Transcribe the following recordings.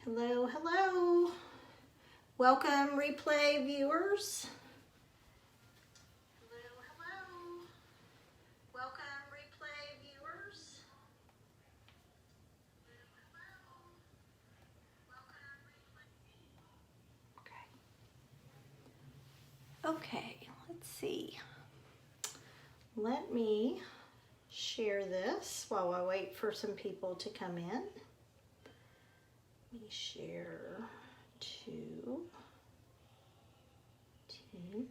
Hello, hello. Welcome, replay viewers. Hello, hello. Welcome, replay viewers. Okay, let's see. Let me share this while I wait for some people to come in. Let me share to team.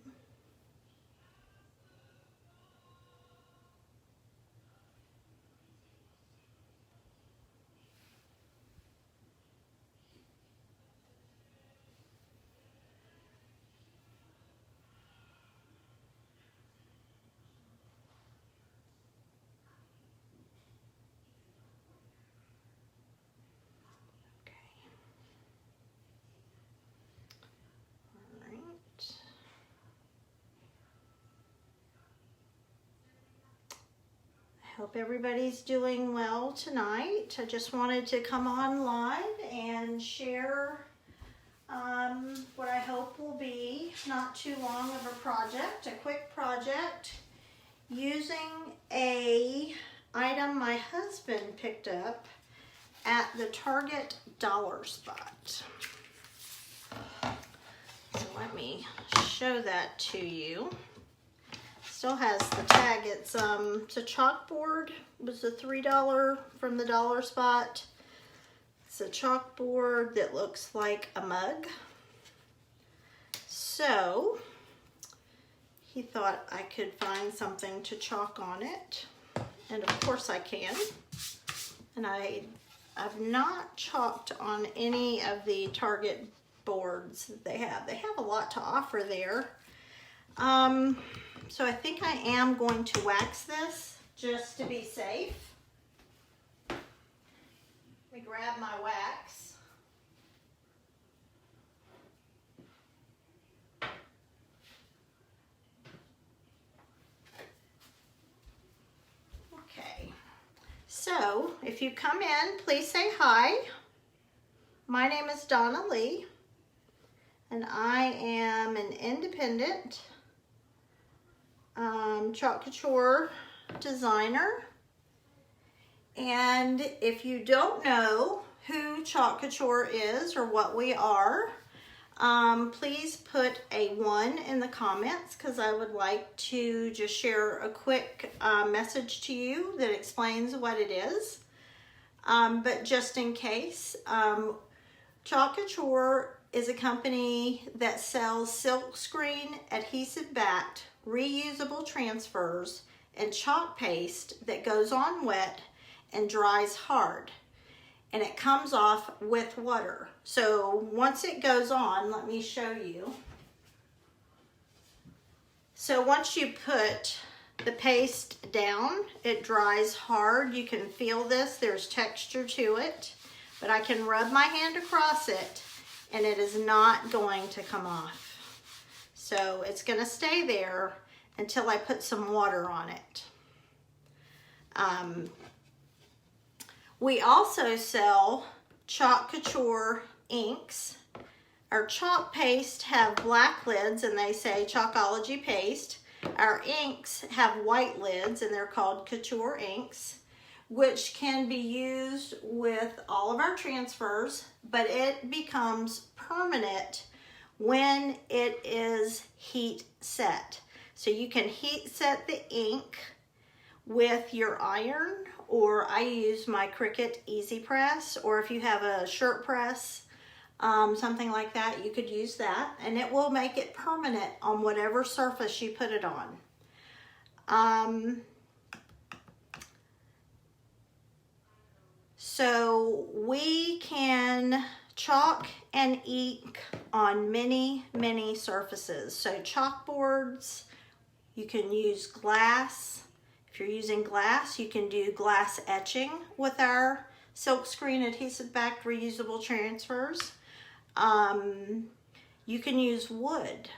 Hope everybody's doing well tonight. I just wanted to come on live and share what I hope will be not too long of a project, a quick project, using a item my husband picked up at the Target dollar spot. So let me show that to you. Still has the tag. It's a chalkboard. It was a $3 from the dollar spot. It's a chalkboard that looks like a mug. So he thought I could find something to chalk on it, and of course I can. And I've not chalked on any of the Target boards that they have. They have a lot to offer there. So I think I am going to wax this just to be safe. Let me grab my wax. Okay, so if you come in, please say hi. My name is Donna Lee, and I am an independent Chalk Couture designer. And if you don't know who Chalk Couture is or what we are, please put a 1 in the comments, because I would like to just share a quick message to you that explains what it is. But just in case, Chalk Couture is a company that sells silkscreen, adhesive-backed, reusable transfers, and chalk paste that goes on wet and dries hard. And it comes off with water. So once it goes on, let me show you. So once you put the paste down, it dries hard. You can feel this, there's texture to it, but I can rub my hand across it and it is not going to come off. So it's gonna stay there until I put some water on it. We also sell Chalk Couture inks. Our chalk paste have black lids and they say Chalkology paste. Our inks have white lids and they're called Couture inks, which can be used with all of our transfers, but it becomes permanent when it is heat set. So you can heat set the ink with your iron, or I use my Cricut Easy Press, or if you have a shirt press, something like that, you could use that, and it will make it permanent on whatever surface you put it on. So we can chalk and ink on many, many surfaces. So chalkboards, you can use glass. If you're using glass, you can do glass etching with our silkscreen adhesive-backed reusable transfers. You can use wood.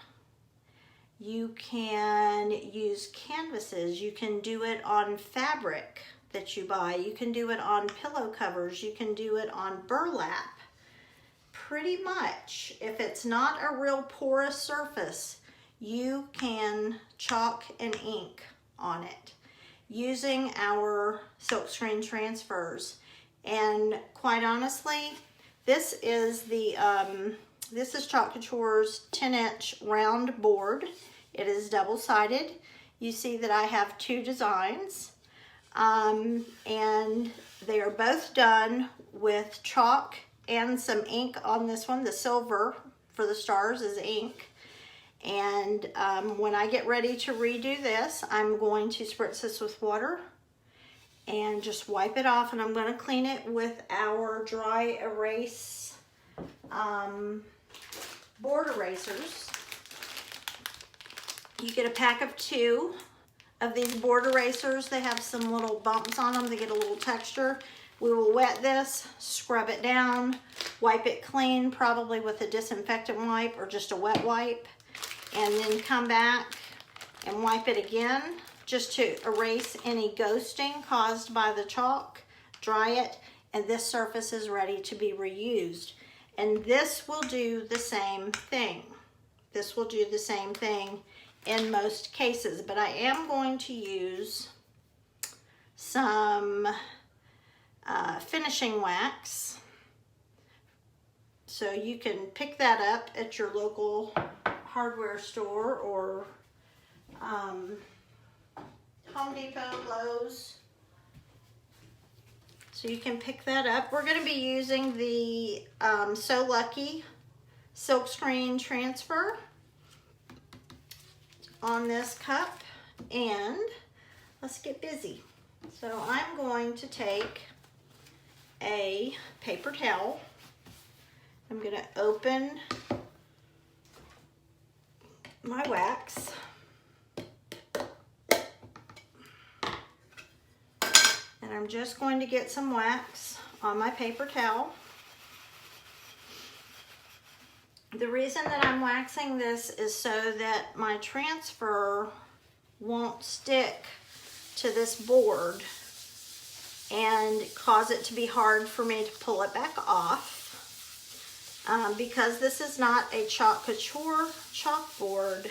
You can use canvases. You can do it on fabric that you buy. You can do it on pillow covers. You can do it on burlap. pretty much, if it's not a real porous surface, you can chalk and ink on it using our silkscreen transfers. And quite honestly, this is Chalk Couture's 10-inch round board. It is double-sided. You see that I have two designs, and they are both done with chalk and some ink on this one. The silver for the stars is ink. And when I get ready to redo this, I'm going to spritz this with water and just wipe it off, and I'm going to clean it with our dry erase board erasers. You get a pack of 2 of these board erasers. They have some little bumps on them to get a little texture. We will wet this, scrub it down, wipe it clean, probably with a disinfectant wipe or just a wet wipe, and then come back and wipe it again just to erase any ghosting caused by the chalk, dry it, and this surface is ready to be reused. And this will do the same thing. This will do the same thing in most cases, but I am going to use some finishing wax. So you can pick that up at your local hardware store or Home Depot, Lowe's. So you can pick that up. We're going to be using the So Lucky silkscreen transfer on this cup, and let's get busy. So I'm going to take a paper towel. I'm going to open my wax. And I'm just going to get some wax on my paper towel. The reason that I'm waxing this is so that my transfer won't stick to this board and cause it to be hard for me to pull it back off. Because this is not a Chalk Couture chalkboard,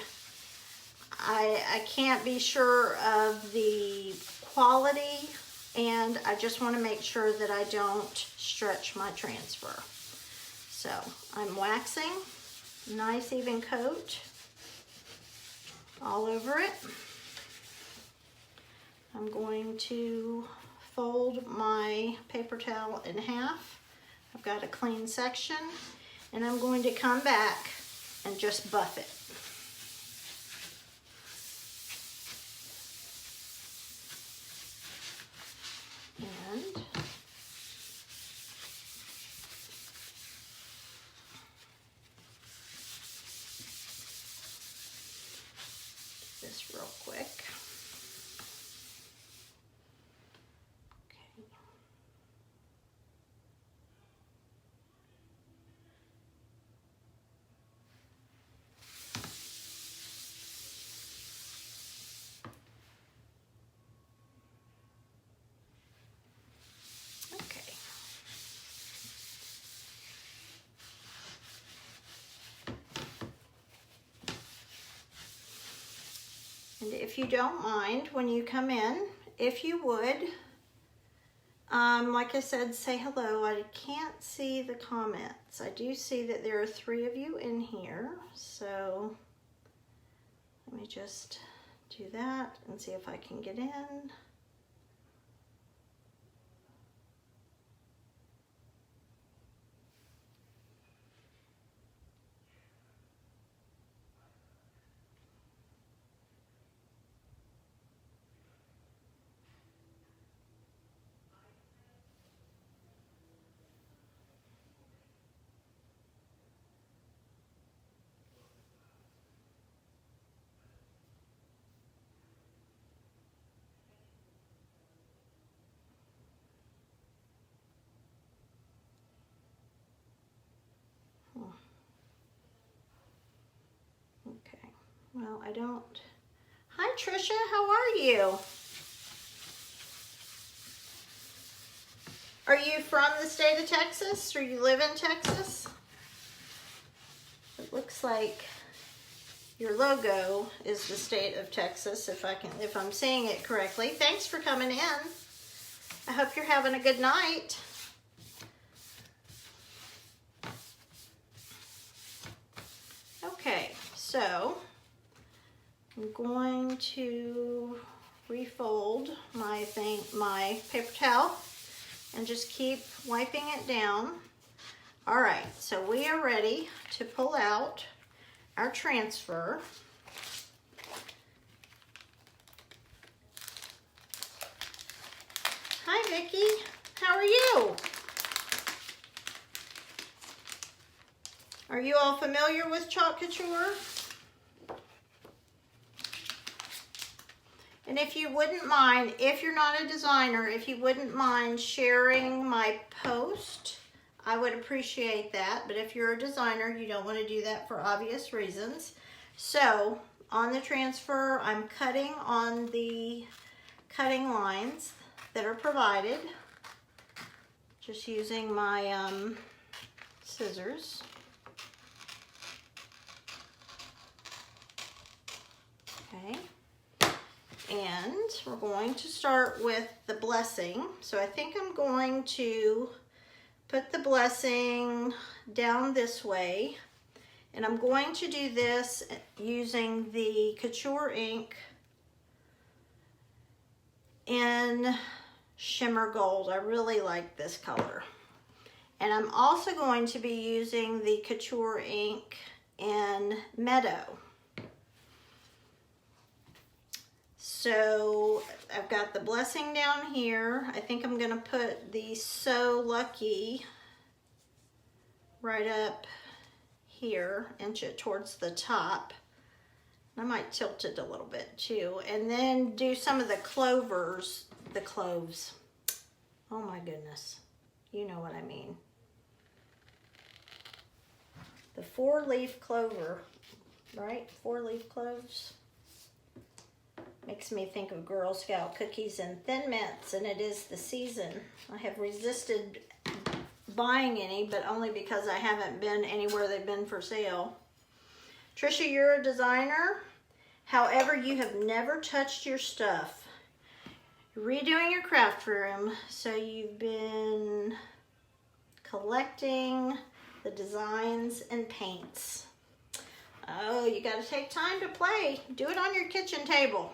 I can't be sure of the quality, and I just want to make sure that I don't stretch my transfer. So I'm waxing, nice even coat all over it. I'm going to fold my paper towel in half. I've got a clean section, and I'm going to come back and just buff it. And this real quick. And if you don't mind, when you come in, if you would, like I said, say hello. I can't see the comments. I do see that there are 3 of you in here, so let me just do that and see if I can get in. Okay, well, I don't. Hi, Trisha, how are you? Are you from the state of Texas, or you live in Texas? looks like your logo is the state of Texas, if I'm saying it correctly. Thanks for coming in. I hope you're having a good night. Okay, so I'm going to refold my paper towel and just keep wiping it down. All right, so we are ready to pull out our transfer. Hi, Vicki. How are you? Are you all familiar with Chalk Couture? And if you wouldn't mind, if you're not a designer, if you wouldn't mind sharing my post, I would appreciate that. But if you're a designer, you don't want to do that for obvious reasons. So on the transfer, I'm cutting on the cutting lines that are provided, just using my scissors. Okay. And we're going to start with the blessing. So I think I'm going to put the blessing down this way. And I'm going to do this using the Couture ink in Shimmer Gold. I really like this color. And I'm also going to be using the Couture ink in Meadow. So I've got the blessing down here. I think I'm gonna put the So Lucky right up here, inch it towards the top. I might tilt it a little bit too. And then do some of the cloves. Oh my goodness, you know what I mean. The 4-leaf clover, right? 4-leaf cloves. Makes me think of Girl Scout cookies and Thin Mints, and it is the season. I have resisted buying any, but only because I haven't been anywhere they've been for sale. Trisha, you're a designer. However, you have never touched your stuff. You're redoing your craft room, so you've been collecting the designs and paints. Oh, you got to take time to play. Do it on your kitchen table.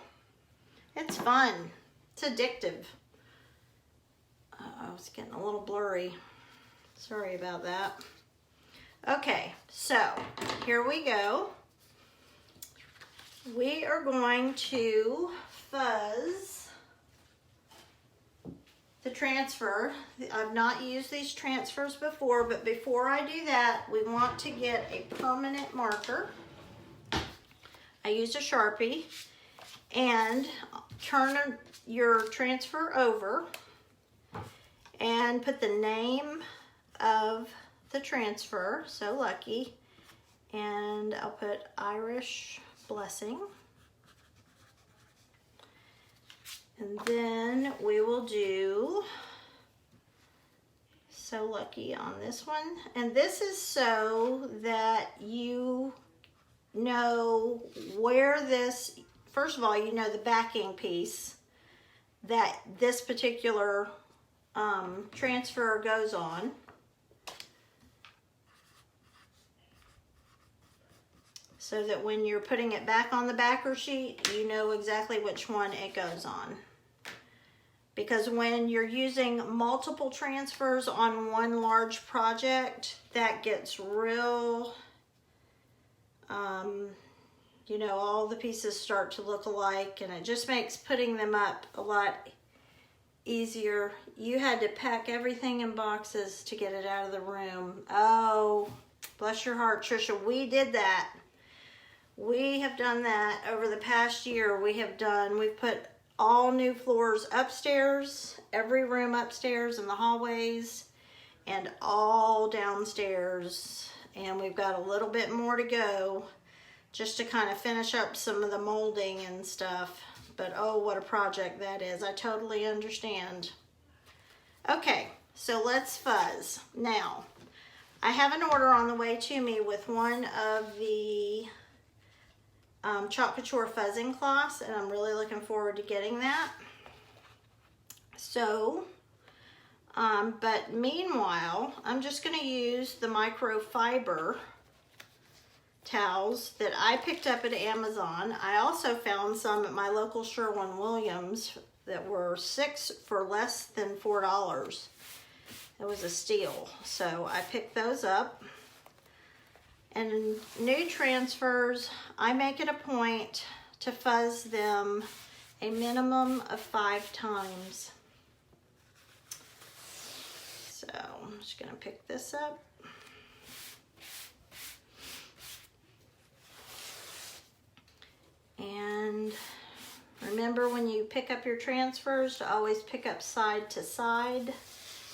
It's fun. It's addictive. Uh-oh, it's getting a little blurry. Sorry about that. Okay, so here we go. We are going to fuzz the transfer. I've not used these transfers before, but before I do that, we want to get a permanent marker. I used a Sharpie, and turn your transfer over and put the name of the transfer, So Lucky, and I'll put Irish Blessing. And then we will do So Lucky on this one. And this is so that you know where this, first of all, you know the backing piece that this particular transfer goes on. So that when you're putting it back on the backer sheet, you know exactly which one it goes on. Because when you're using multiple transfers on one large project, that gets real, you know, all the pieces start to look alike, and it just makes putting them up a lot easier. You had to pack everything in boxes to get it out of the room. Oh, bless your heart, Trisha. We did that. We have done that over the past year. We've put all new floors upstairs, every room upstairs in the hallways, and all downstairs. And we've got a little bit more to go just to kind of finish up some of the molding and stuff. But oh, what a project that is. I totally understand. Okay, so let's fuzz. Now, I have an order on the way to me with one of the Chalk Couture fuzzing cloths, and I'm really looking forward to getting that. So, but meanwhile, I'm just going to use the microfiber towels that I picked up at Amazon. I also found some at my local Sherwin-Williams that were 6 for less than $4. It was a steal. So I picked those up. And new transfers, I make it a point to fuzz them a minimum of 5 times. So I'm just going to pick this up. And remember, when you pick up your transfers, to always pick up side to side.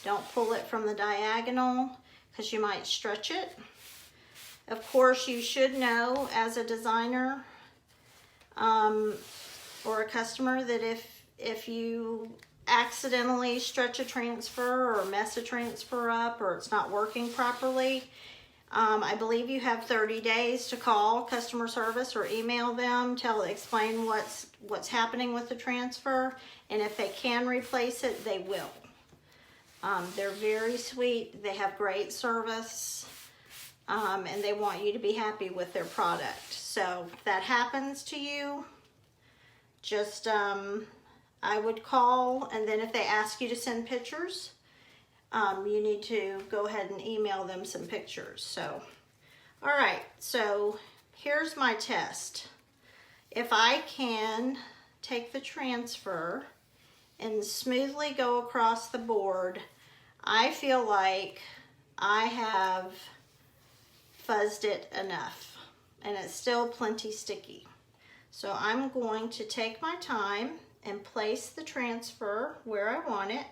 Don't pull it from the diagonal because you might stretch it. Of course, you should know as a designer or a customer that if you accidentally stretch a transfer or mess a transfer up or it's not working properly, I believe you have 30 days to call customer service or email them, explain what's happening with the transfer, and if they can replace it, they will. They're very sweet, they have great service, and they want you to be happy with their product. So if that happens to you, just I would call, and then if they ask you to send pictures, you need to go ahead and email them some pictures. So, all right, so here's my test. If I can take the transfer and smoothly go across the board, I feel like I have fuzzed it enough, and it's still plenty sticky. So I'm going to take my time and place the transfer where I want it.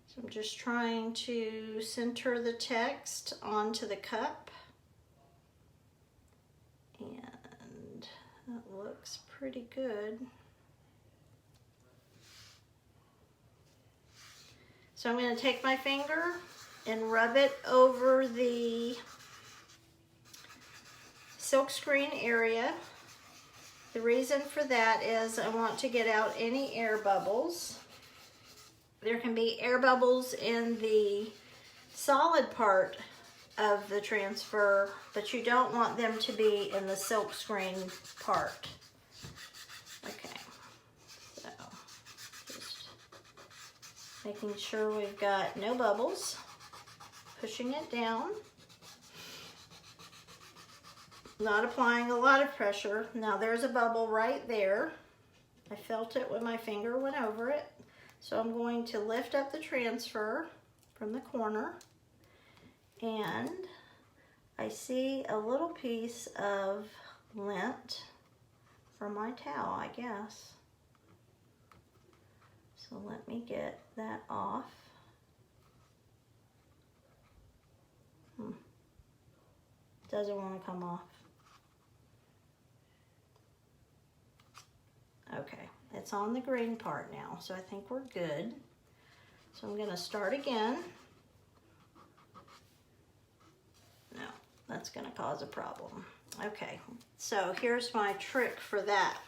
So I'm just trying to center the text onto the cup. And that looks pretty good. So I'm going to take my finger and rub it over the silkscreen area. The reason for that is I want to get out any air bubbles. There can be air bubbles in the solid part of the transfer, but you don't want them to be in the silkscreen part. Okay, so just making sure we've got no bubbles, pushing it down. Not applying a lot of pressure. Now there's a bubble right there. I felt it when my finger went over it. So I'm going to lift up the transfer from the corner, and I see a little piece of lint from my towel, I guess. So let me get that off. Doesn't want to come off. Okay, it's on the green part now, so I think we're good. So I'm gonna start again. No, that's gonna cause a problem. Okay, so here's my trick for that.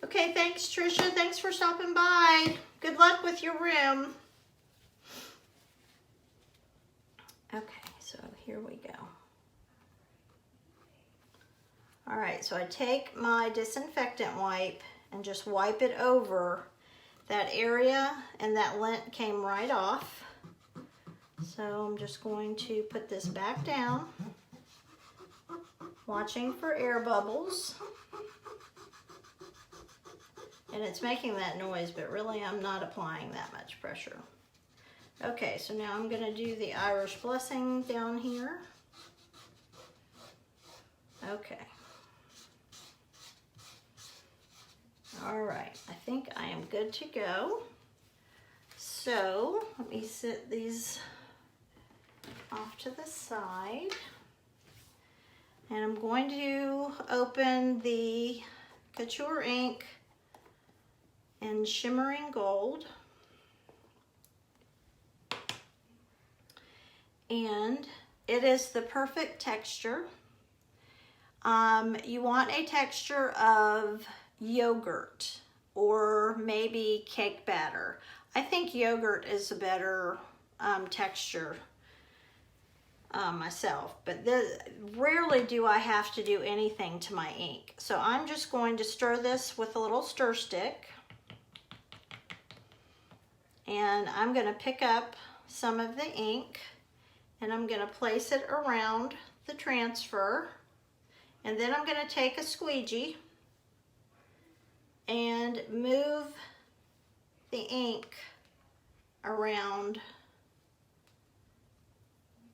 Okay, thanks Trisha, thanks for stopping by. Good luck with your room. Okay, so here we go. All right, so I take my disinfectant wipe and just wipe it over that area, and that lint came right off. So I'm just going to put this back down, watching for air bubbles. And it's making that noise, but really I'm not applying that much pressure. Okay, so now I'm gonna do the Irish blessing down here. Okay. All right, I think I am good to go. So let me set these off to the side. And I'm going to open the Couture ink in Shimmering Gold. and it is the perfect texture. You want a texture of yogurt or maybe cake batter. I think yogurt is a better texture myself, but rarely do I have to do anything to my ink. So I'm just going to stir this with a little stir stick, and I'm going to pick up some of the ink and I'm going to place it around the transfer, and then I'm going to take a squeegee and move the ink around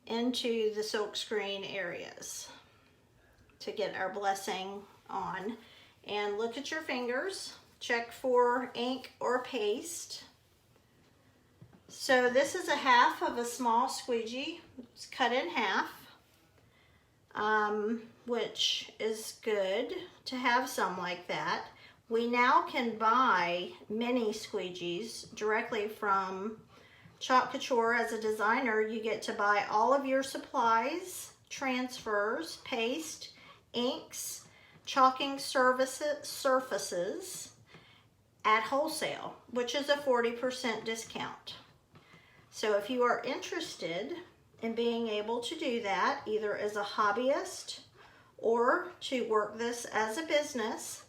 into the silkscreen areas to get our blessing on. And look at your fingers, check for ink or paste. So this is a half of a small squeegee. It's cut in half, which is good to have some like that. We now can buy mini squeegees directly from Chalk Couture. As a designer, you get to buy all of your supplies, transfers, paste, inks, chalking surfaces at wholesale, which is a 40% discount. So if you are interested in being able to do that, either as a hobbyist or to work this as a business,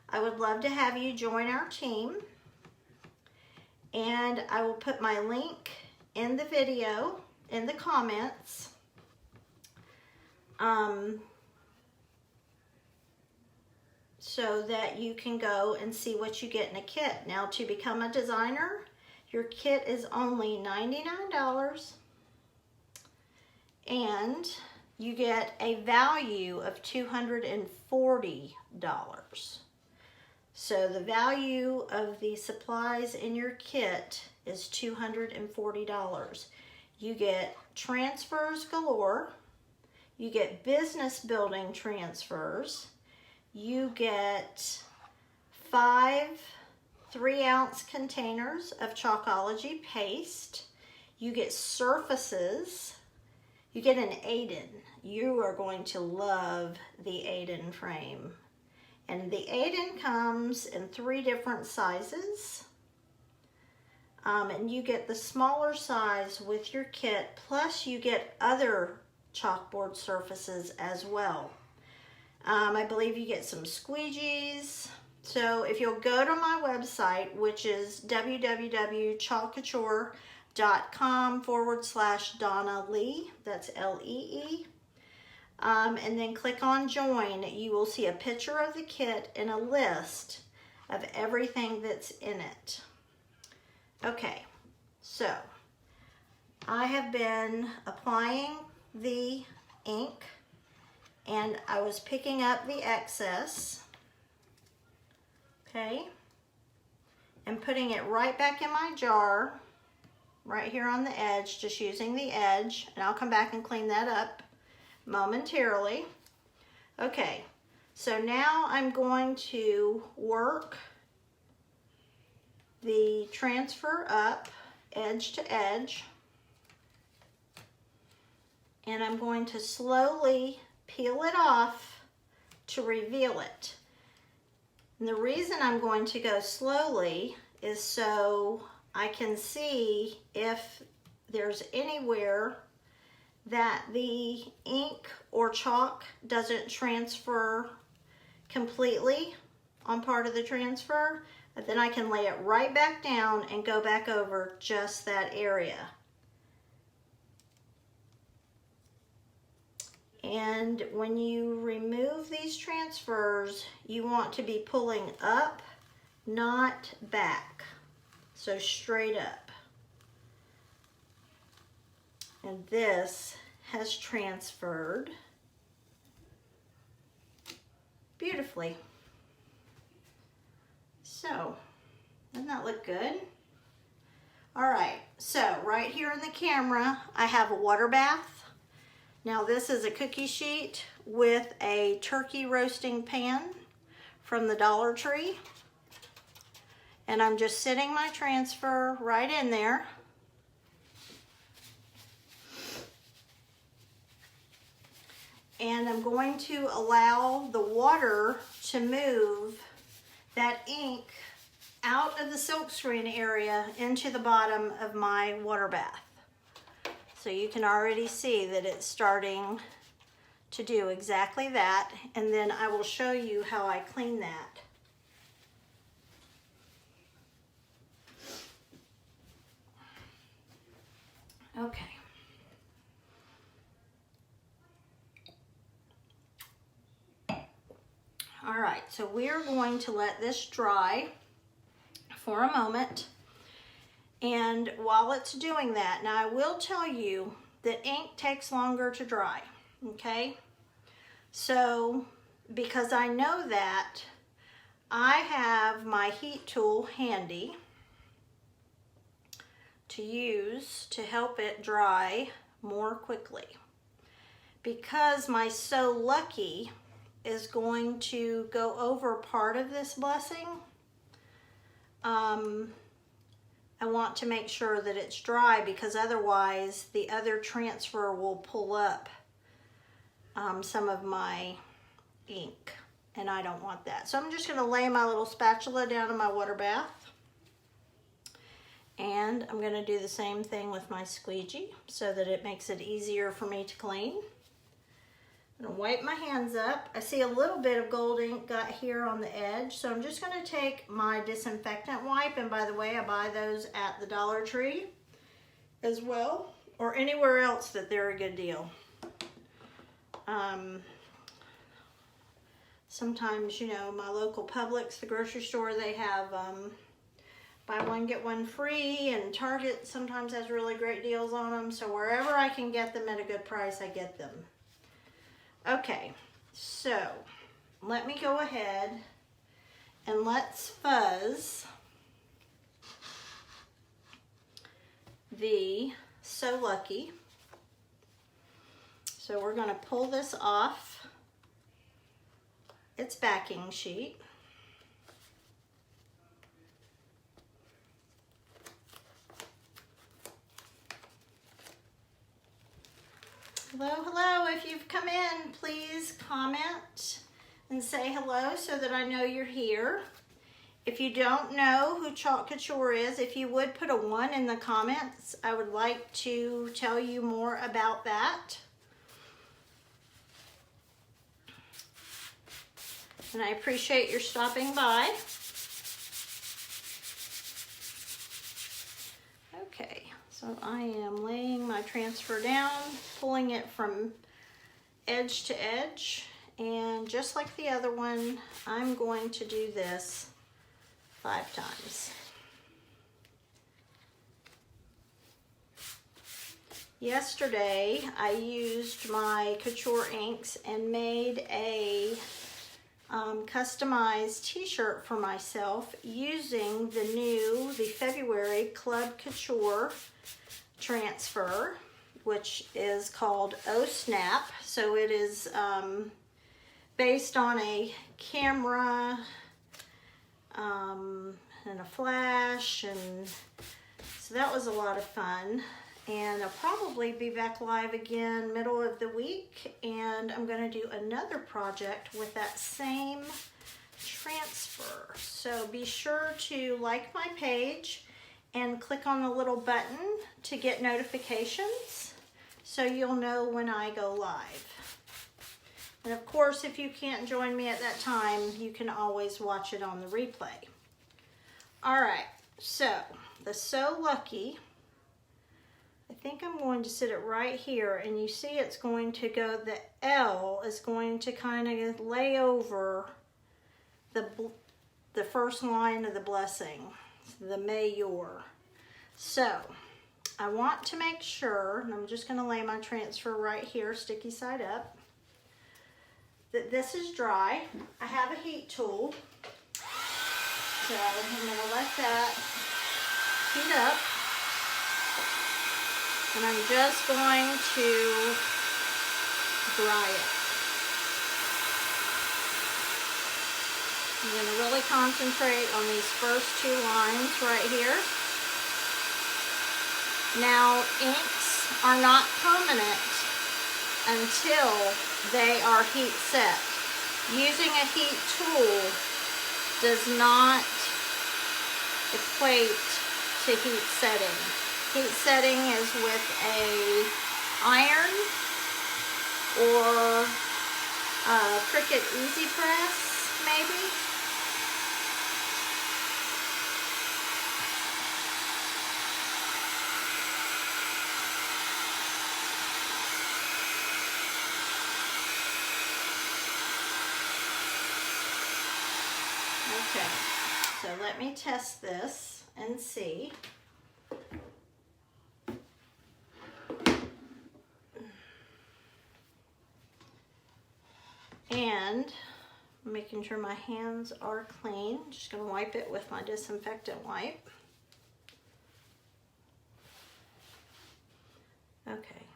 I would love to have you join our team. And I will put my link in the video, in the comments. So that you can go and see what you get in a kit. Now, to become a designer, your kit is only $99, and you get a value of $240. So the value of the supplies in your kit is $240. You get transfers galore, you get business building transfers, you get 5 3-ounce containers of Chalkology paste, you get surfaces, you get an Aiden. You are going to love the Aiden frame. And the Aiden comes in 3 different sizes. And you get the smaller size with your kit, plus you get other chalkboard surfaces as well. I believe you get some squeegees. So if you'll go to my website, which is www.chalkcouture.com/Donna Lee, that's L-E-E, and then click on join, you will see a picture of the kit and a list of everything that's in it. Okay, so I have been applying the ink, and I was picking up the excess, okay, and putting it right back in my jar, right here on the edge, just using the edge, and I'll come back and clean that up momentarily. Okay, so now I'm going to work the transfer up edge to edge, and I'm going to slowly peel it off to reveal it. And the reason I'm going to go slowly is so I can see if there's anywhere that the ink or chalk doesn't transfer completely on part of the transfer, but then I can lay it right back down and go back over just that area. And when you remove these transfers, you want to be pulling up, not back. So straight up. And this has transferred beautifully. So, doesn't that look good? All right, so right here in the camera, I have a water bath. Now this is a cookie sheet with a turkey roasting pan from the Dollar Tree. And I'm just sitting my transfer right in there. and I'm going to allow the water to move that ink out of the silkscreen area into the bottom of my water bath. So you can already see that it's starting to do exactly that, and then I will show you how I clean that. Okay. All right, so we're going to let this dry for a moment. And while it's doing that, now I will tell you that ink takes longer to dry, okay? So, because I know that, I have my heat tool handy to use to help it dry more quickly. Because my So Lucky is going to go over part of this blessing, I want to make sure that it's dry, because otherwise the other transfer will pull up some of my ink, and I don't want that. So I'm just going to lay my little spatula down in my water bath, and I'm going to do the same thing with my squeegee so that it makes it easier for me to clean. I'm going to wipe my hands up. I see a little bit of gold ink got here on the edge, so I'm just going to take my disinfectant wipe, and by the way, I buy those at the Dollar Tree as well, or anywhere else that they're a good deal. Sometimes, you know, my local Publix, the grocery store, they have buy one, get one free, and Target sometimes has really great deals on them, so wherever I can get them at a good price, I get them. Okay, so let me go ahead and let's fuzz the So Lucky. So we're going to pull this off its backing sheet. Hello, hello. If you've come in, please comment and say hello so that I know you're here. If you don't know who Chalk Couture is, if you would put a 1 in the comments, I would like to tell you more about that. And I appreciate your stopping by. Okay. So I am laying my transfer down, pulling it from edge to edge, and just like the other one, I'm going to do this 5 times. Yesterday, I used my Couture inks and made a customized t-shirt for myself using the February Club Couture transfer, which is called Oh Snap. So it is based on a camera and a flash, and so that was a lot of fun. And I'll probably be back live again middle of the week, and I'm going to do another project with that same transfer. So be sure to like my page and click on the little button to get notifications so you'll know when I go live. And of course, if you can't join me at that time, you can always watch it on the replay. All right, so the So Lucky, I think I'm going to sit it right here, and you see it's going to go, the L is going to kind of lay over the first line of the blessing, the May Your. So I want to make sure, and I'm just going to lay my transfer right here, sticky side up, that this is dry. I have a heat tool, so I'm going to let that heat up. And I'm just going to dry it. I'm going to really concentrate on these first 2 lines right here. Now, inks are not permanent until they are heat set. Using a heat tool does not equate to heat setting. Heat setting is with a iron or a Cricut Easy Press, maybe. Okay, so let me test this and see. And making sure my hands are clean. Just gonna wipe it with my disinfectant wipe. Okay.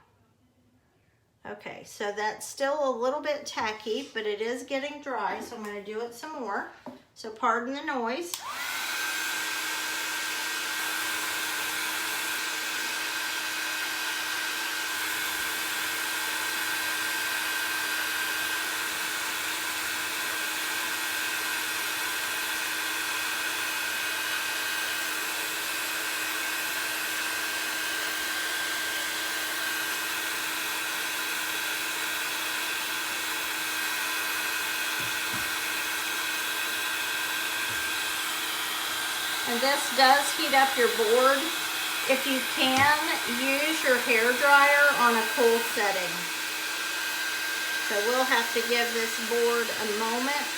Okay, so that's still a little bit tacky, but it is getting dry, so I'm gonna do it some more. So pardon the noise. And this does heat up your board. If you can, use your hair dryer on a cool setting. So we'll have to give this board a moment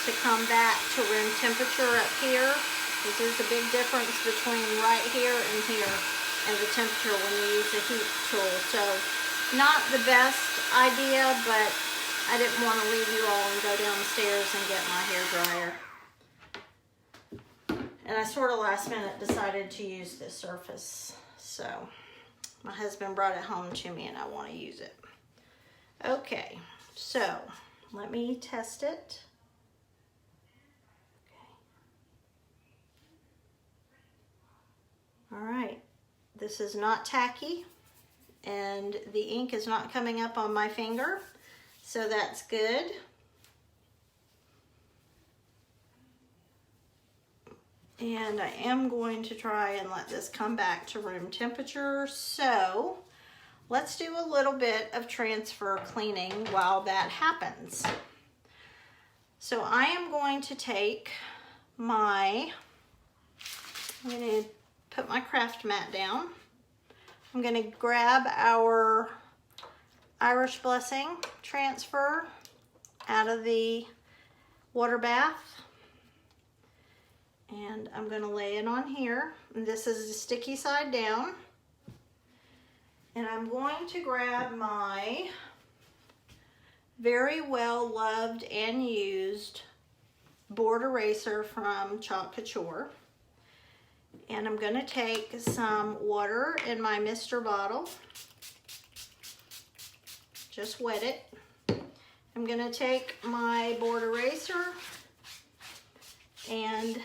to come back to room temperature up here, because there's a big difference between right here and here and the temperature when you use a heat tool. So not the best idea, but I didn't want to leave you all and go downstairs and get my hair dryer. And I sort of last minute decided to use this surface. So my husband brought it home to me and I want to use it. Okay, so let me test it. Okay. All right, this is not tacky and the ink is not coming up on my finger, so that's good. And I am going to try and let this come back to room temperature. So let's do a little bit of transfer cleaning while that happens. So I am going to take I'm going to put my craft mat down. I'm going to grab our Irish Blessing transfer out of the water bath. And I'm going to lay it on here. And this is the sticky side down. And I'm going to grab my very well loved and used board eraser from Couture. And I'm going to take some water in my Mr. bottle. Just wet it. I'm going to take my board eraser and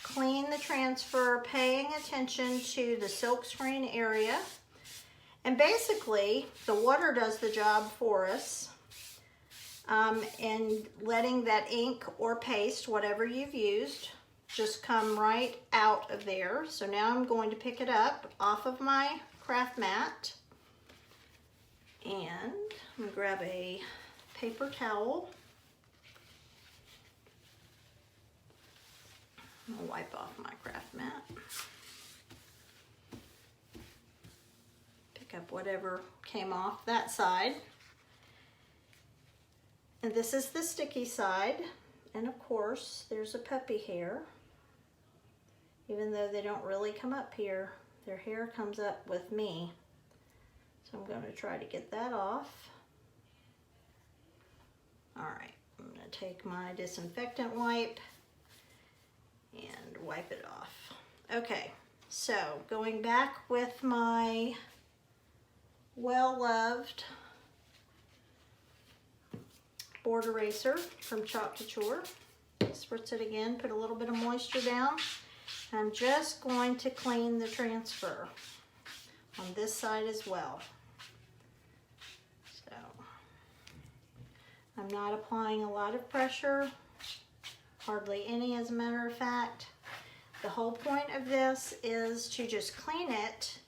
clean the transfer, paying attention to the silkscreen area. And basically, the water does the job for us in letting that ink or paste, whatever you've used, just come right out of there. So now I'm going to pick it up off of my craft mat. And I'm going to grab a paper towel. I'll wipe off my craft mat. Pick up whatever came off that side. And this is the sticky side. And of course, there's a puppy hair. Even though they don't really come up here, their hair comes up with me. So I'm going to try to get that off. All right, I'm going to take my disinfectant wipe and wipe it off. Okay, so going back with my well-loved board eraser from Couture. Spritz it again, put a little bit of moisture down. I'm just going to clean the transfer on this side as well. So I'm not applying a lot of pressure, hardly any as a matter of fact. The whole point of this is to just clean it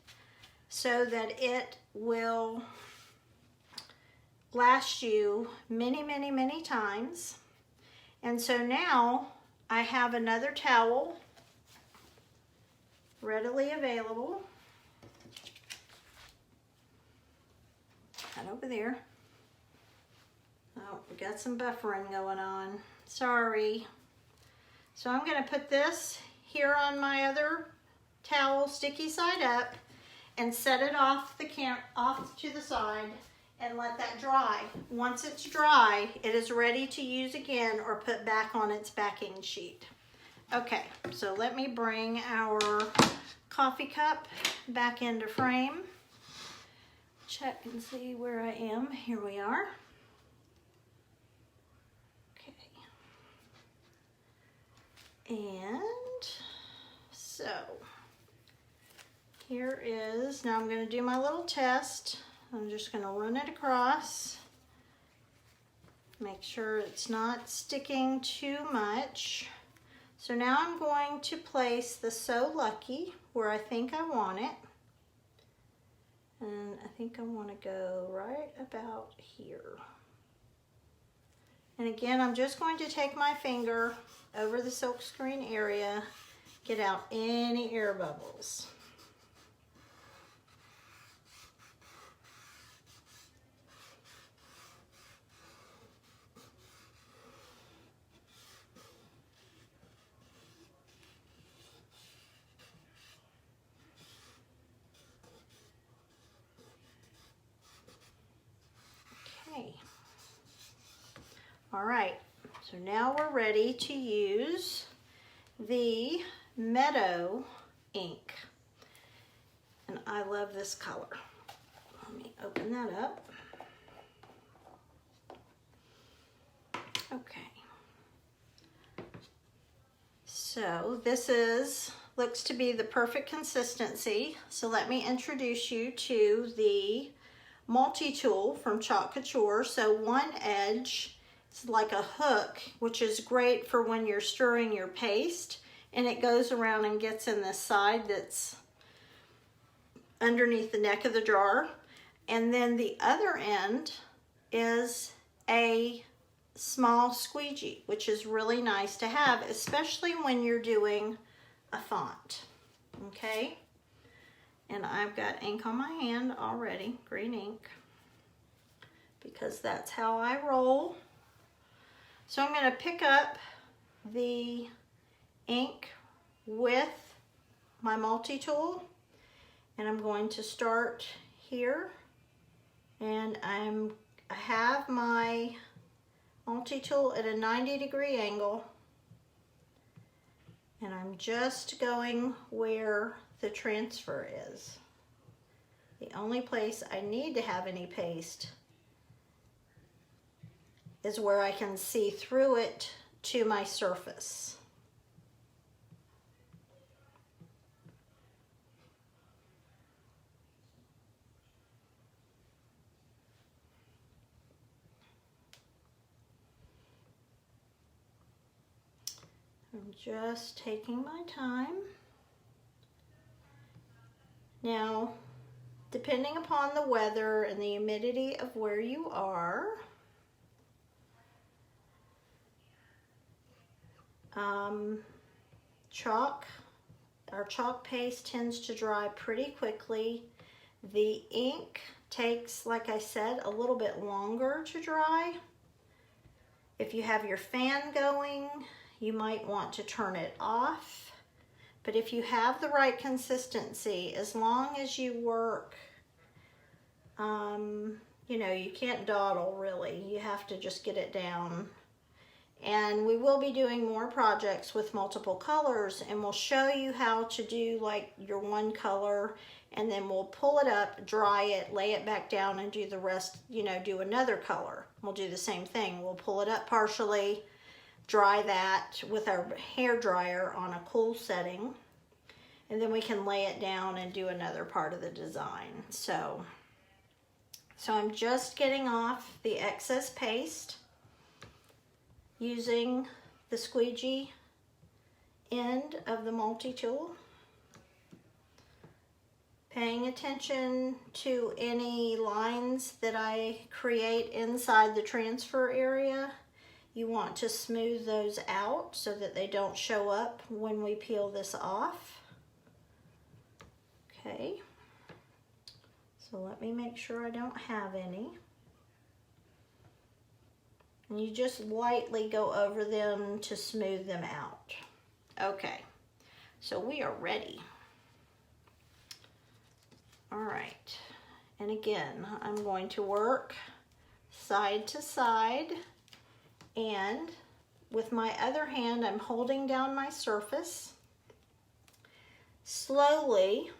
so that it will last you many, many, many times. And so now I have another towel readily available. Right over there. Oh, we got some buffering going on. Sorry. So I'm going to put this here on my other towel, sticky side up, and set it off to the side and let that dry. Once it's dry, it is ready to use again or put back on its backing sheet. Okay, so let me bring our coffee cup back into frame. Check and see where I am. Here we are. Okay. And so here is, now I'm going to do my little test. I'm just going to run it across. Make sure it's not sticking too much. So now I'm going to place the So Lucky where I think I want it. And I think I want to go right about here. And again, I'm just going to take my finger over the silk screen area, get out any air bubbles. Okay. All right, so now we're ready to use the Meadow ink. And I love this color. Let me open that up. Okay. So this looks to be the perfect consistency. So let me introduce you to the multi-tool from Chalk Couture. So one edge is like a hook, which is great for when you're stirring your paste, and it goes around and gets in the side that's underneath the neck of the jar. And then the other end is a small squeegee, which is really nice to have, especially when you're doing a font. Okay, and I've got ink on my hand already, green ink, because that's how I roll. So I'm going to pick up the ink with my multi-tool, and I'm going to start here, and I have my multi-tool at a 90-degree angle, and I'm just going where the transfer is. The only place I need to have any paste is where I can see through it to my surface. I'm just taking my time. Now, depending upon the weather and the humidity of where you are, our chalk paste tends to dry pretty quickly. The ink takes, like I said, a little bit longer to dry. If you have your fan going, you might want to turn it off. But if you have the right consistency, as long as you work, you know, you can't dawdle really. You have to just get it down. And we will be doing more projects with multiple colors, and we'll show you how to do like your one color, and then we'll pull it up, dry it, lay it back down, and do the rest, you know, do another color. We'll do the same thing. We'll pull it up partially, dry that with our hair dryer on a cool setting, and then we can lay it down and do another part of the design. So I'm just getting off the excess paste. using the squeegee end of the multi-tool. Paying attention to any lines that I create inside the transfer area. You want to smooth those out so that they don't show up when we peel this off. Okay, so let me make sure I don't have any. And you just lightly go over them to smooth them out. Okay, so we are ready. All right, and again, I'm going to work side to side, and with my other hand, I'm holding down my surface slowly.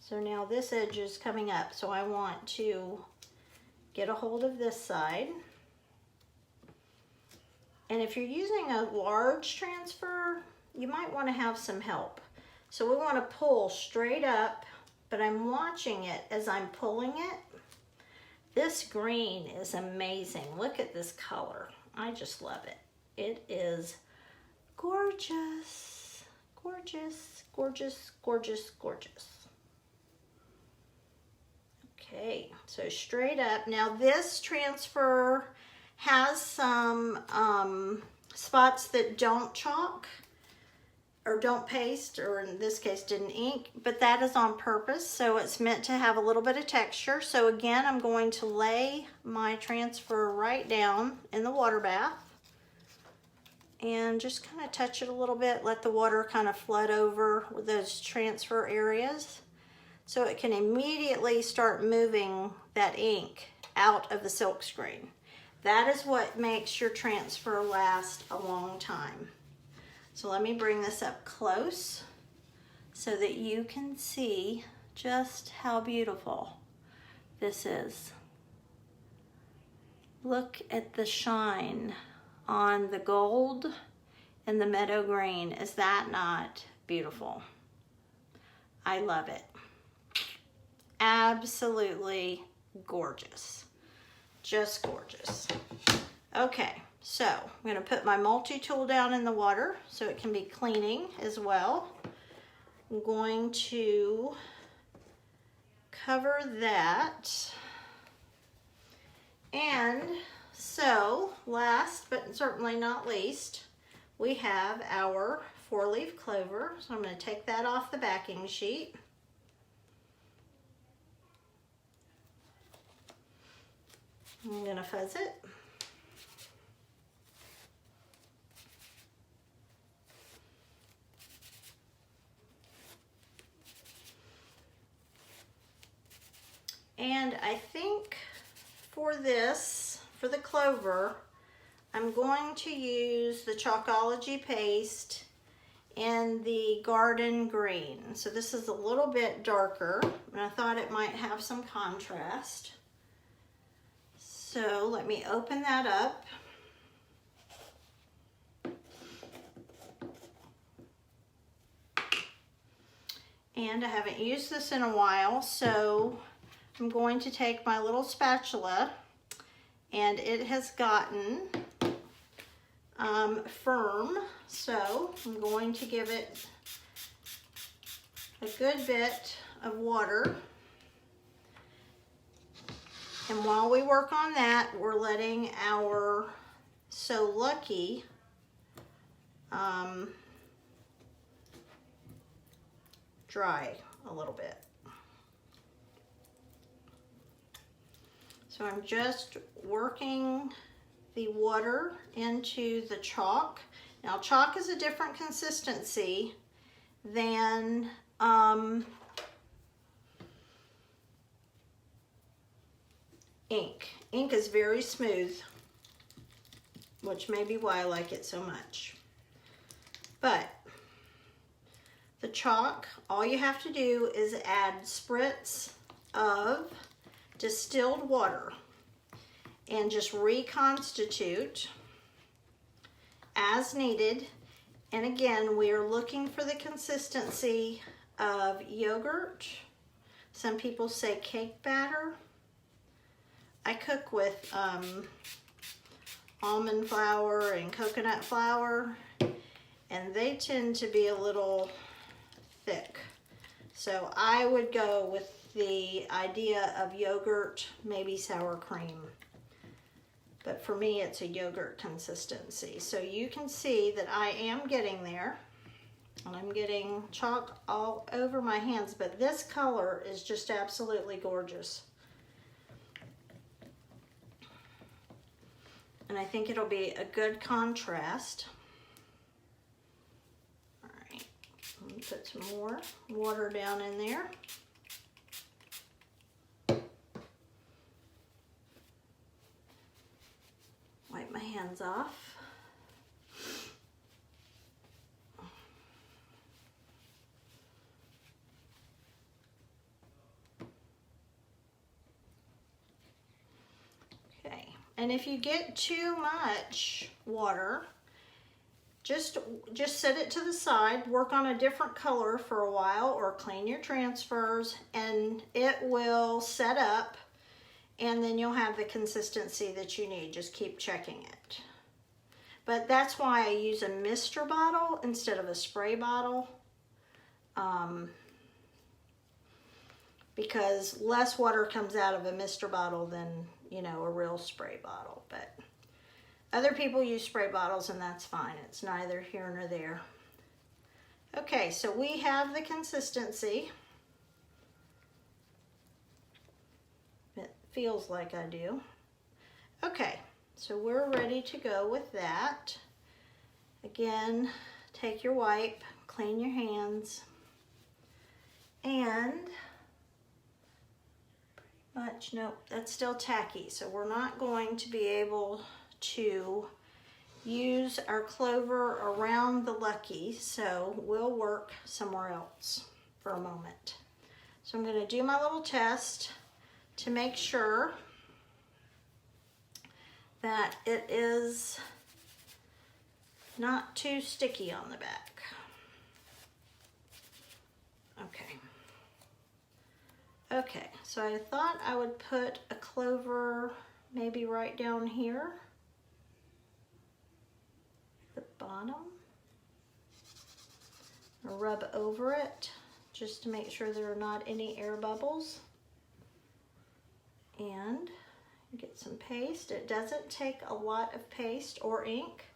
So now this edge is coming up, so I want to get a hold of this side. And if you're using a large transfer, you might want to have some help. So we want to pull straight up, but I'm watching it as I'm pulling it. This green is amazing. Look at this color. I just love it. It is gorgeous, gorgeous, gorgeous, gorgeous, gorgeous. Okay, so straight up. Now this transfer has some spots that don't chalk or don't paste, or in this case didn't ink, but that is on purpose, so it's meant to have a little bit of texture. So again, I'm going to lay my transfer right down in the water bath and just kind of touch it a little bit, let the water kind of flood over with those transfer areas so it can immediately start moving that ink out of the silk screen. That is what makes your transfer last a long time. So let me bring this up close so that you can see just how beautiful this is. Look at the shine on the gold and the meadow green. Is that not beautiful? I love it. Absolutely gorgeous. Just gorgeous. Okay. So I'm going to put my multi-tool down in the water so it can be cleaning as well. I'm going to cover that. And so last but certainly not least, we have our 4-leaf clover. So I'm going to take that off the backing sheet. I'm going to fuzz it. And I think for this, for the clover, I'm going to use the Chalkology paste in the garden green. So this is a little bit darker, and I thought it might have some contrast. So let me open that up. And I haven't used this in a while, so I'm going to take my little spatula, and it has gotten firm, so I'm going to give it a good bit of water. And while we work on that, we're letting our So Lucky dry a little bit. So I'm just working the water into the chalk. Now chalk is a different consistency than ink. Ink is very smooth, which may be why I like it so much. But the chalk, all you have to do is add spritz of distilled water and just reconstitute as needed. And again, we are looking for the consistency of yogurt. Some people say cake batter. I cook with almond flour and coconut flour, and they tend to be a little thick. So I would go with the idea of yogurt, maybe sour cream. But for me, it's a yogurt consistency. So you can see that I am getting there. And I'm getting chalk all over my hands, but this color is just absolutely gorgeous. And I think it'll be a good contrast. All right, let me put some more water down in there. Wipe my hands off. And if you get too much water, just set it to the side, work on a different color for a while, or clean your transfers, and it will set up, and then you'll have the consistency that you need. Just keep checking it. But that's why I use a mister bottle instead of a spray bottle, because less water comes out of a mister bottle than, you know, a real spray bottle. But other people use spray bottles, and that's fine. It's neither here nor there. Okay, so we have the consistency. It feels like I do. Okay, so we're ready to go with that. Again, take your wipe, clean your hands, and nope, that's still tacky, so we're not going to be able to use our clover around the Lucky, so we'll work somewhere else for a moment. So I'm going to do my little test to make sure that it is not too sticky on the back. Okay, so I thought I would put a clover maybe right down here, the bottom. I'll rub over it just to make sure there are not any air bubbles. And get some paste. It doesn't take a lot of paste or ink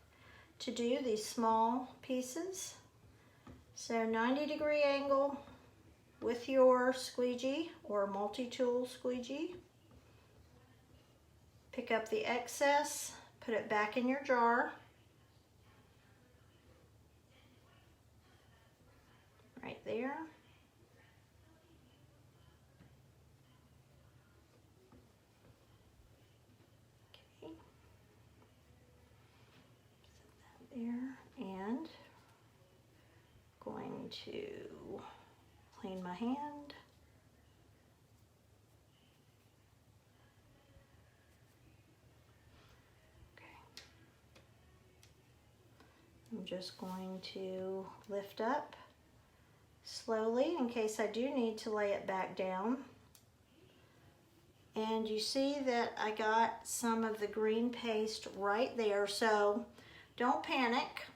to do these small pieces. So 90-degree angle with your squeegee or multi-tool squeegee. Pick up the excess, put it back in your jar. Right there. Okay. Set that there, and going to clean my hand. Okay. I'm just going to lift up slowly in case I do need to lay it back down. And you see that I got some of the green paste right there, so don't panic.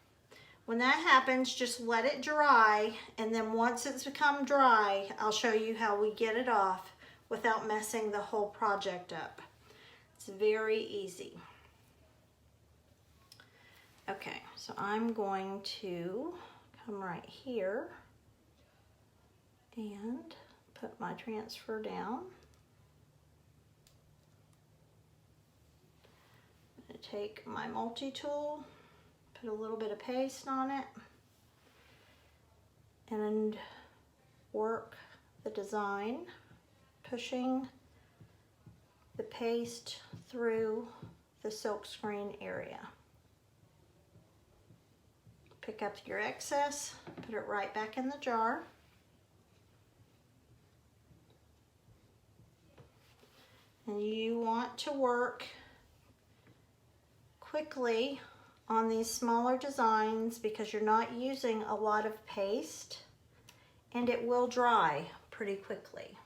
When that happens, just let it dry, and then once it's become dry, I'll show you how we get it off without messing the whole project up. It's very easy. Okay, so I'm going to come right here and put my transfer down. I'm going to take my multi-tool, put a little bit of paste on it, and work the design, pushing the paste through the silkscreen area. Pick up your excess, put it right back in the jar. And you want to work quickly on these smaller designs because you're not using a lot of paste, and it will dry pretty quickly.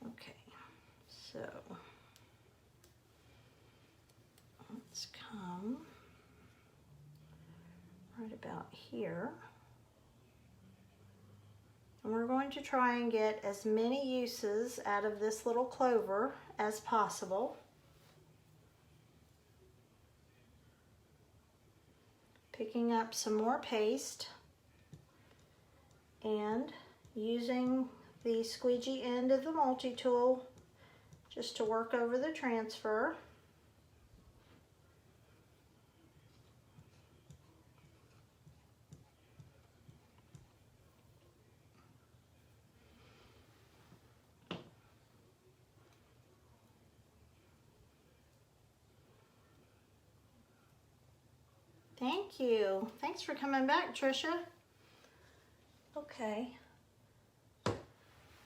Okay, so about here. And we're going to try and get as many uses out of this little clover as possible. Picking up some more paste and using the squeegee end of the multi-tool just to work over the transfer. Thank you. Thanks for coming back, Trisha. Okay.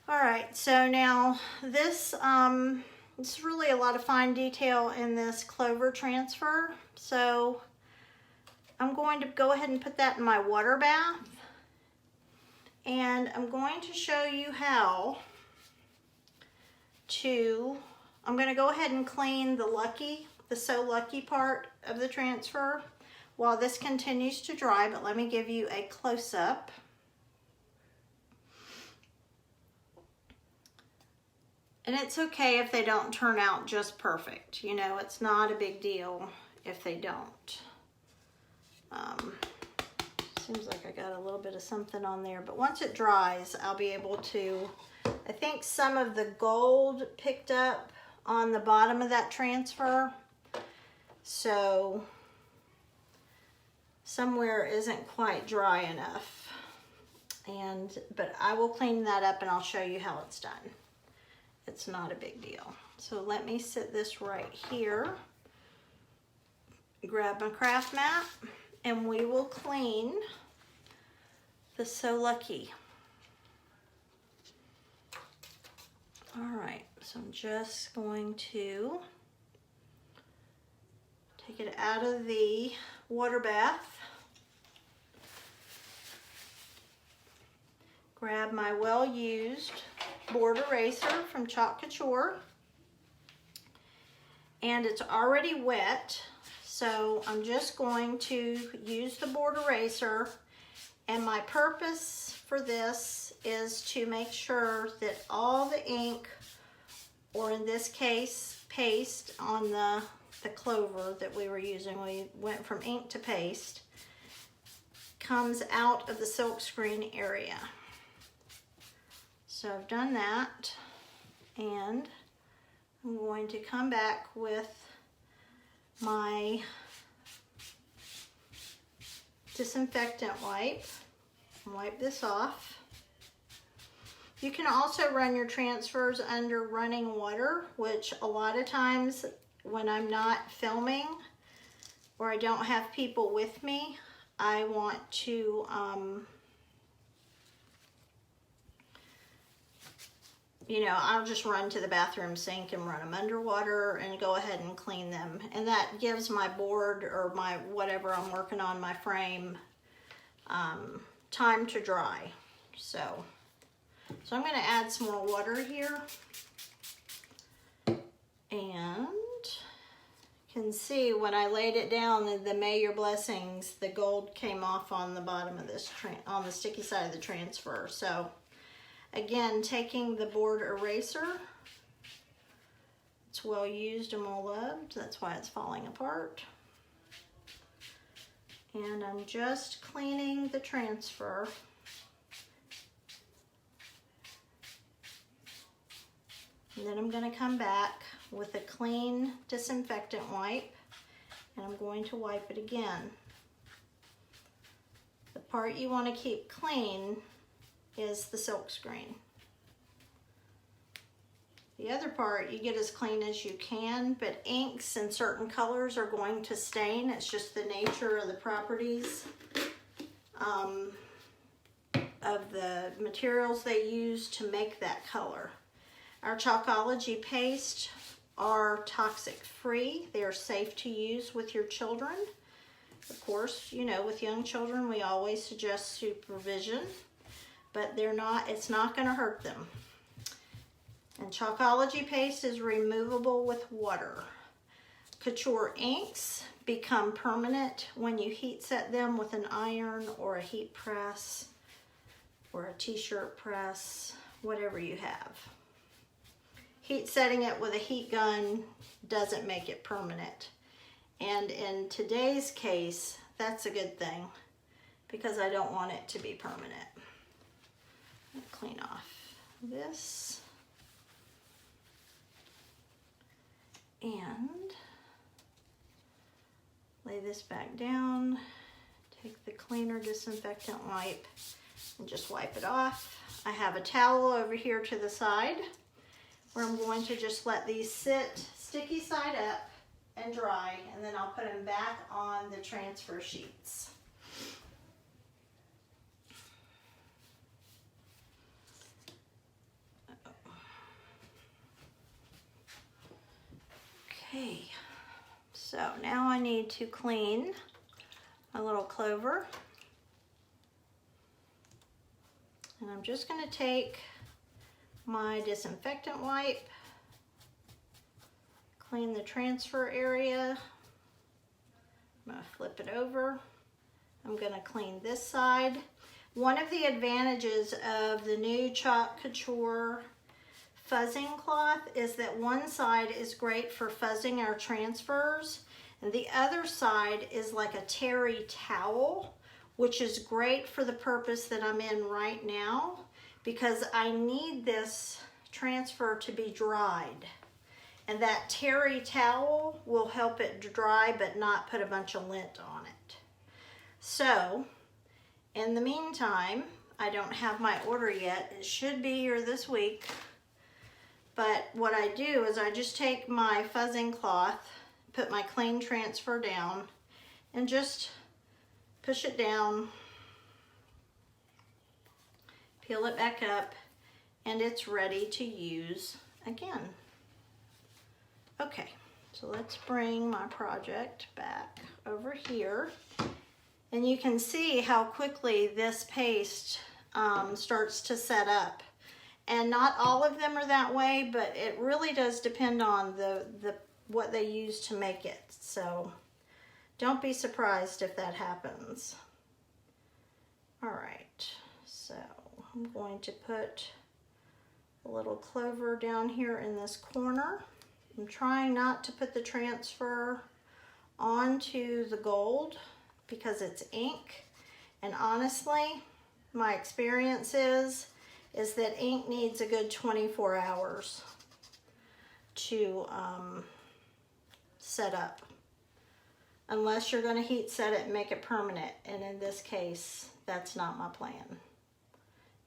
All right, so now this it's really a lot of fine detail in this clover transfer. So I'm going to go ahead and put that in my water bath. And I'm going to show you how to, I'm going to go ahead and clean the So Lucky part of the transfer while this continues to dry, but let me give you a close-up. And it's okay if they don't turn out just perfect. You know, it's not a big deal if they don't. Seems like I got a little bit of something on there, but once it dries, I'll be able to, I think some of the gold picked up on the bottom of that transfer. So somewhere isn't quite dry enough. But I will clean that up and I'll show you how it's done. It's not a big deal. So let me set this right here. Grab my craft mat and we will clean the So Lucky. All right, so I'm just going to take it out of the water bath. Grab my well-used board eraser from Couture. And it's already wet, so I'm just going to use the board eraser. And my purpose for this is to make sure that all the ink, or in this case, paste on the clover that we were using, we went from ink to paste, comes out of the silk screen area. So I've done that, and I'm going to come back with my disinfectant wipe and wipe this off. You can also run your transfers under running water, which a lot of times when I'm not filming or I don't have people with me, I want to you know, I'll just run to the bathroom sink and run them underwater and go ahead and clean them. And that gives my board or my whatever I'm working on, my frame, time to dry. So I'm going to add some more water here. And you can see when I laid it down, the May Your Blessings, the gold came off on the bottom of this, on the sticky side of the transfer. So again, taking the board eraser, it's well used and well loved, that's why it's falling apart. And I'm just cleaning the transfer. And then I'm going to come back with a clean disinfectant wipe, and I'm going to wipe it again. The part you want to keep clean is the silk screen. The other part you get as clean as you can, but inks and certain colors are going to stain. It's just the nature of the properties of the materials they use to make that color. Our Chalkology paste are toxic free. They are safe to use with your children. Of course, you know, with young children we always suggest supervision, but it's not going to hurt them. And Chalkology paste is removable with water. Couture inks become permanent when you heat set them with an iron or a heat press or a t-shirt press, whatever you have. Heat setting it with a heat gun doesn't make it permanent. And in today's case, that's a good thing because I don't want it to be permanent. I'm gonna clean off this. And lay this back down. Take the cleaner disinfectant wipe and just wipe it off. I have a towel over here to the side where I'm going to just let these sit sticky side up and dry, and then I'll put them back on the transfer sheets. Okay, so now I need to clean my little clover. And I'm just going to take my disinfectant wipe, clean the transfer area. I'm going to flip it over. I'm going to clean this side. One of the advantages of the new Chalk Couture fuzzing cloth is that one side is great for fuzzing our transfers, and the other side is like a terry towel, which is great for the purpose that I'm in right now because I need this transfer to be dried. And that terry towel will help it dry but not put a bunch of lint on it. So, in the meantime, I don't have my order yet. It should be here this week. But what I do is I just take my fuzzing cloth, put my clean transfer down, and just push it down, peel it back up, and it's ready to use again. Okay, so let's bring my project back over here. And you can see how quickly this paste starts to set up. And not all of them are that way, but it really does depend on what they use to make it. So don't be surprised if that happens. All right, so I'm going to put a little clover down here in this corner. I'm trying not to put the transfer onto the gold because it's ink. And honestly, my experience is that ink needs a good 24 hours to set up. Unless you're going to heat set it and make it permanent. And in this case, that's not my plan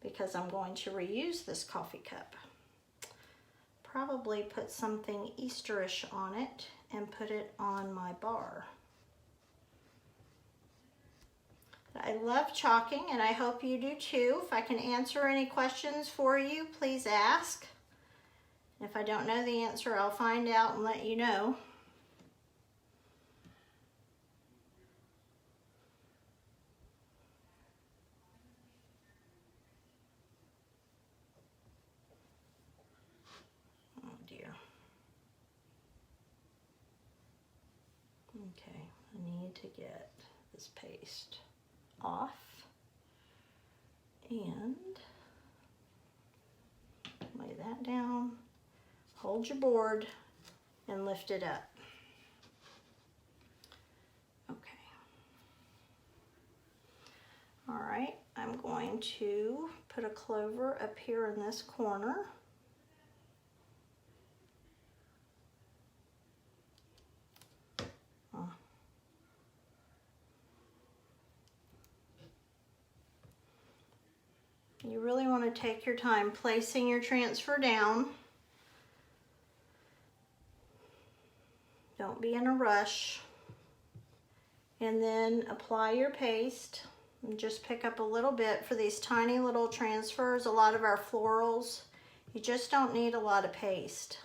because I'm going to reuse this coffee cup. Probably put something Easterish on it and put it on my bar. I love chalking and I hope you do too. If I can answer any questions for you, please ask. If I don't know the answer, I'll find out and let you know. Okay, I need to get this paste off and lay that down, hold your board and lift it up. Okay. All right, I'm going to put a clover up here in this corner. You really want to take your time placing your transfer down. Don't be in a rush. And then apply your paste. And just pick up a little bit for these tiny little transfers. A lot of our florals, you just don't need a lot of paste.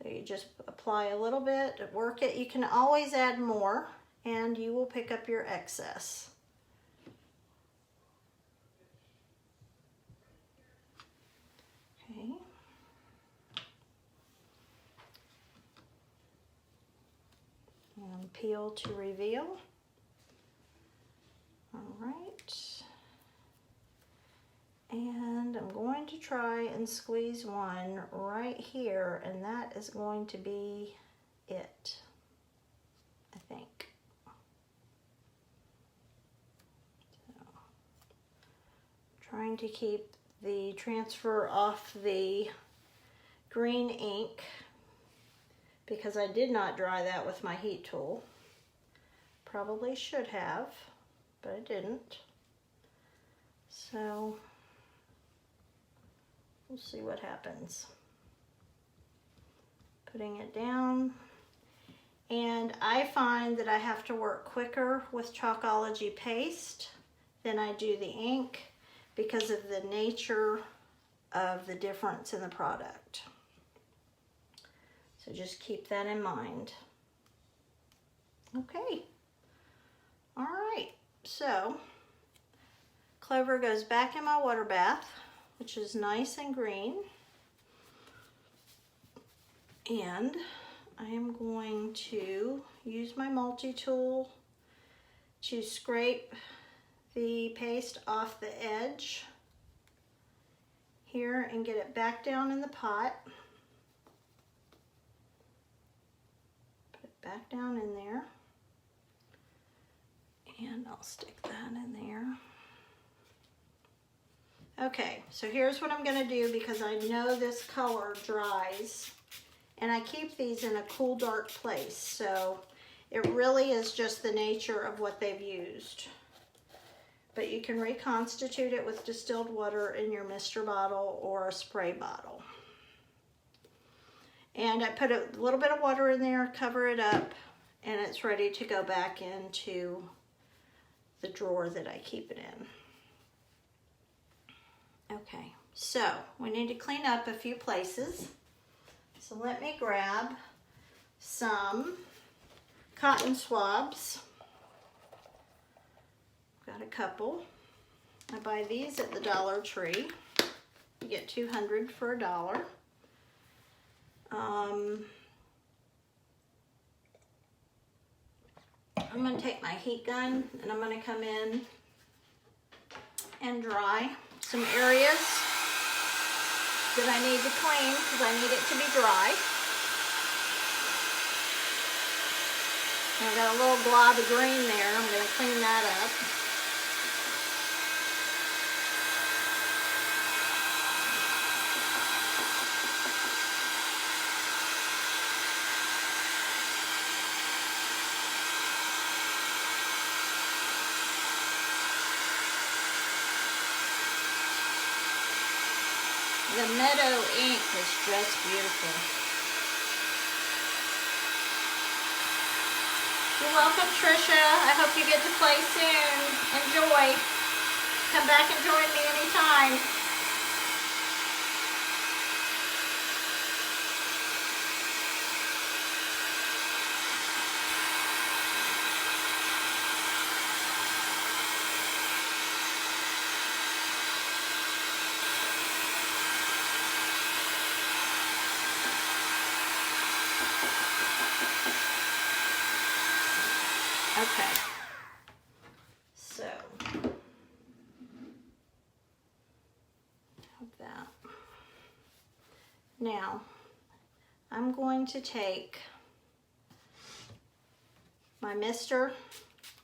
So you just apply a little bit, work it. You can always add more and you will pick up your excess. Okay. peel to reveal. All right. And I'm going to try and squeeze one right here, and that is going to be it, I think. So, trying to keep the transfer off the green ink because I did not dry that with my heat tool. Probably should have, but I didn't. So we'll see what happens. Putting it down. And I find that I have to work quicker with Chalkology paste than I do the ink because of the nature of the difference in the product. So just keep that in mind. Okay. All right. So Clover goes back in my water bath, which is nice and green. And I am going to use my multi-tool to scrape the paste off the edge here and get it back down in the pot. Put it back down in there. And I'll stick that in there. Okay, so here's what I'm going to do because I know this color dries, and I keep these in a cool, dark place, so it really is just the nature of what they've used. But you can reconstitute it with distilled water in your mister bottle or a spray bottle. And I put a little bit of water in there, cover it up, and it's ready to go back into the drawer that I keep it in. Okay, so we need to clean up a few places. So let me grab some cotton swabs. Got a couple. I buy these at the Dollar Tree. You get 200 for $1. I'm going to take my heat gun and I'm going to come in and dry some areas that I need to clean because I need it to be dry. I've got a little glob of green there. I'm going to clean that up. The meadow ink is just beautiful. You're welcome, Trisha. I hope you get to play soon. Enjoy. Come back and join me anytime. Okay, so have that. Now I'm going to take my mister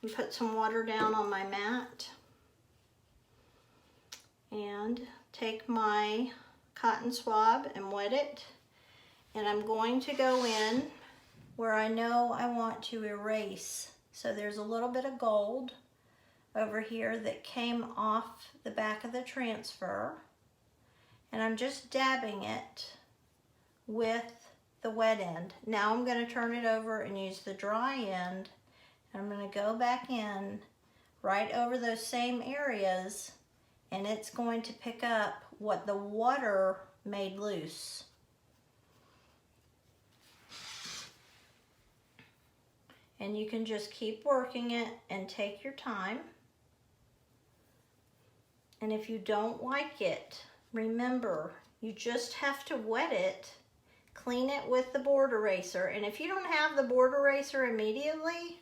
and put some water down on my mat and take my cotton swab and wet it, and I'm going to go in where I know I want to erase. So there's a little bit of gold over here that came off the back of the transfer, and I'm just dabbing it with the wet end. Now I'm going to turn it over and use the dry end, and I'm going to go back in right over those same areas, and it's going to pick up what the water made loose. And you can just keep working it and take your time. And if you don't like it, remember, you just have to wet it clean it with the board eraser. And if you don't have the board eraser immediately,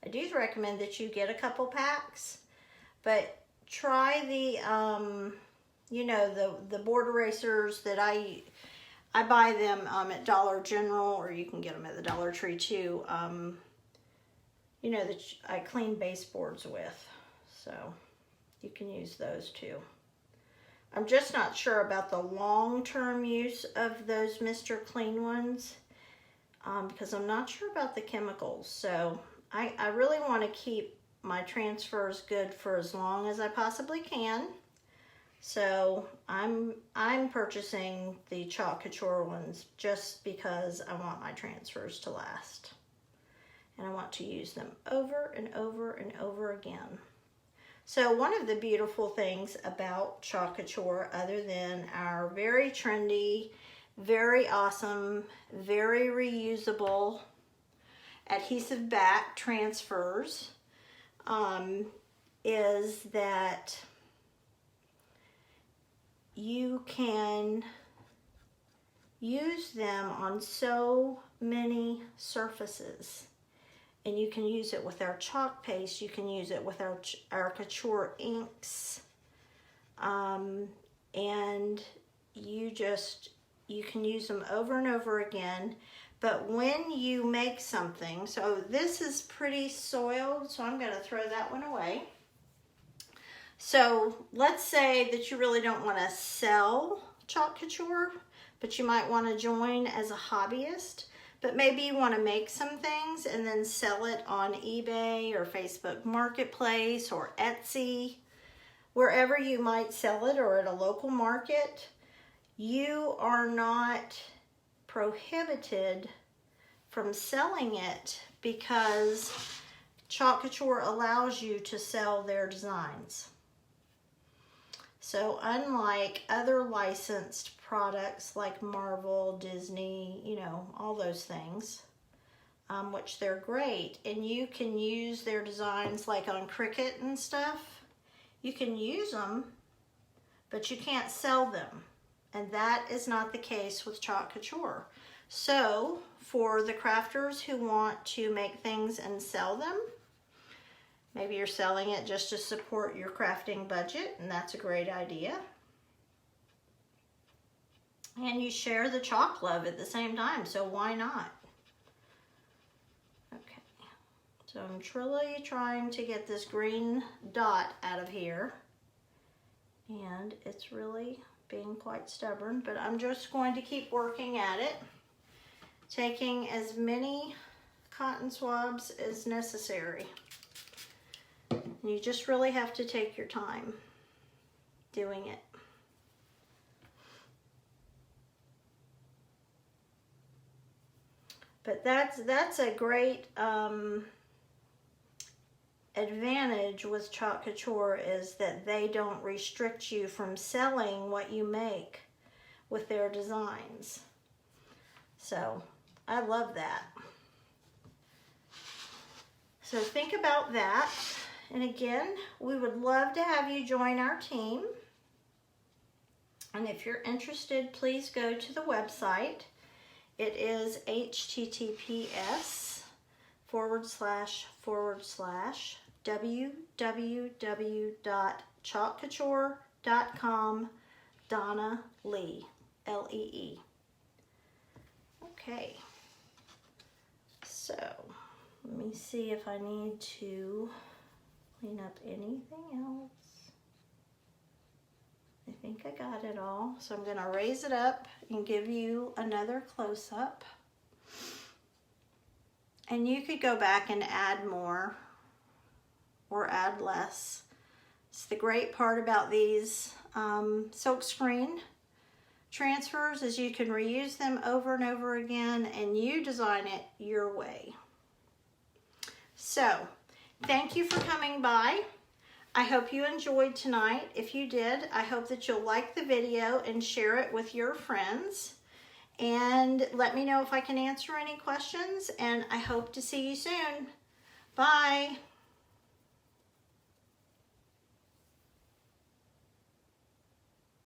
I do recommend that you get a couple packs, but try the, you know, the board erasers that I buy them at Dollar General, or you can get them at the Dollar Tree too. You know, that I clean baseboards with, so you can use those too. I'm just not sure about the long-term use of those Mr. Clean ones because I'm not sure about the chemicals. So I really want to keep my transfers good for as long as I possibly can. So I'm purchasing the Chalk Couture ones just because I want my transfers to last. And I want to use them over and over and over again. So one of the beautiful things about Chalk Couture, other than our very trendy, very awesome, very reusable adhesive back transfers, is that you can use them on so many surfaces. And you can use it with our chalk paste, you can use it with our Couture inks, and you can use them over and over again. But when you make something, so this is pretty soiled, so I'm gonna throw that one away. So let's say that you really don't wanna sell Chalk Couture, but you might wanna join as a hobbyist. But maybe you want to make some things and then sell it on eBay or Facebook Marketplace or Etsy, wherever you might sell it, or at a local market. You are not prohibited from selling it because Chalk Couture allows you to sell their designs. So unlike other licensed products like Marvel, Disney, you know, all those things, which they're great, and you can use their designs like on Cricut and stuff. You can use them, but you can't sell them. And that is not the case with Chalk Couture. So for the crafters who want to make things and sell them, maybe you're selling it just to support your crafting budget, and that's a great idea. And you share the chalk love at the same time, so why not? Okay, so I'm truly trying to get this green dot out of here, and it's really being quite stubborn, but I'm just going to keep working at it, taking as many cotton swabs as necessary. And you just really have to take your time doing it. But that's a great advantage with Chalk Couture, is that they don't restrict you from selling what you make with their designs. So I love that. So think about that. And again, we would love to have you join our team. And if you're interested, please go to the website. It is https://www.chalkcouture.com Donna Lee, L-E-E. Okay, so let me see if I need to clean up anything else. I think I got it all. So I'm going to raise it up and give you another close-up. And you could go back and add more or add less. It's the great part about these silkscreen transfers is you can reuse them over and over again, and you design it your way. So thank you for coming by. I hope you enjoyed tonight. If you did, I hope that you'll like the video and share it with your friends. And let me know if I can answer any questions, and I hope to see you soon. Bye.